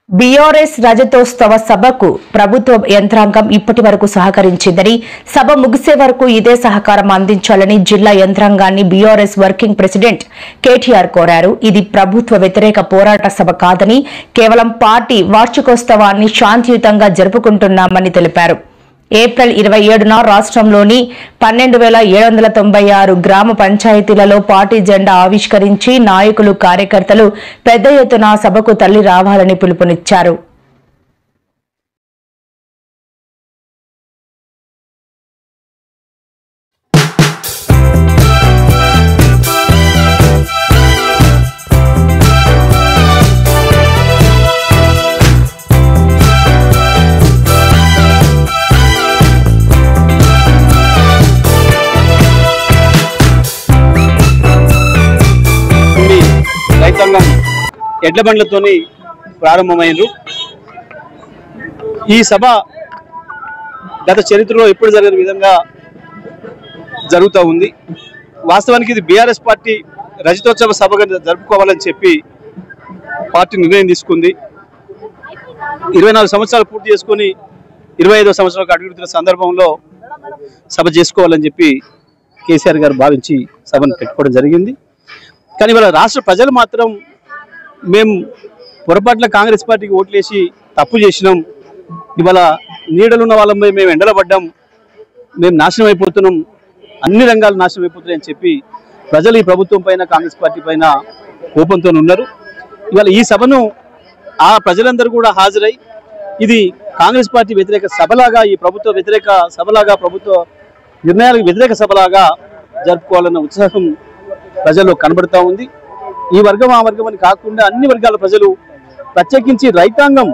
BRS రజతోత్సవ సభకు ప్రభుత్వ యంత్రాంగం ఇప్పటి వరకు సహకరించిందని, సభ ముగిసే వరకు ఇదే సహకారం అందించాలని జిల్లా యంత్రాంగాన్ని బీఆర్ఎస్ వర్కింగ్ ప్రెసిడెంట్ కేటీఆర్ కోరారు. ఇది ప్రభుత్వ వ్యతిరేక పోరాట సభ కాదని, కేవలం పార్టీ వార్షికోత్సవాన్ని శాంతియుతంగా జరుపుకుంటున్నామని తెలిపారు. ఏప్రిల్ 27న రాష్ట్రంలోని 12,796 గ్రామ పంచాయతీలలో పార్టీ జెండా ఆవిష్కరించి నాయకులు, కార్యకర్తలు పెద్ద ఎత్తున సభకు తరలి రావాలని పిలుపునిచ్చారు. ఎడ్ల బండ్లతోని ప్రారంభమైంది. ఈ సభ గత చరిత్రలో ఎప్పుడు జరిగిన విధంగా జరుగుతూ ఉంది. వాస్తవానికి ఇది బీఆర్ఎస్ పార్టీ రజతోత్సవ సభగా జరుపుకోవాలని చెప్పి పార్టీ నిర్ణయం తీసుకుంది. 24 సంవత్సరాలు పూర్తి చేసుకొని 25వ సంవత్సరాలకు అడుగుతున్న సందర్భంలో సభ చేసుకోవాలని చెప్పి కేసీఆర్ గారు భావించి సభను పెట్టుకోవడం జరిగింది. కానీ ఇవాళ రాష్ట్ర ప్రజలు మాత్రం మేము పొరపాట్ల కాంగ్రెస్ పార్టీకి ఓట్లేసి తప్పు చేసినాం, ఇవాళ నీడలున్న వాళ్ళపై మేము ఎండలపడ్డాం, మేము నాశనం అయిపోతున్నాం, అన్ని రంగాలు నాశనం అయిపోతున్నాయని చెప్పి ప్రజలు ఈ ప్రభుత్వం పైన, కాంగ్రెస్ పార్టీ పైన కోపంతో ఉన్నారు. ఇవాళ ఈ సభను ఆ ప్రజలందరూ కూడా హాజరై ఇది కాంగ్రెస్ పార్టీ వ్యతిరేక సభలాగా, ఈ ప్రభుత్వ వ్యతిరేక సభలాగా, ప్రభుత్వ నిర్ణయాలకు వ్యతిరేక సభలాగా జరుపుకోవాలన్న ఉత్సాహం ప్రజల్లో కనబడుతూ ఉంది. ఈ వర్గం ఆ వర్గం అని కాకుండా అన్ని వర్గాల ప్రజలు, ప్రత్యేకించి రైతాంగం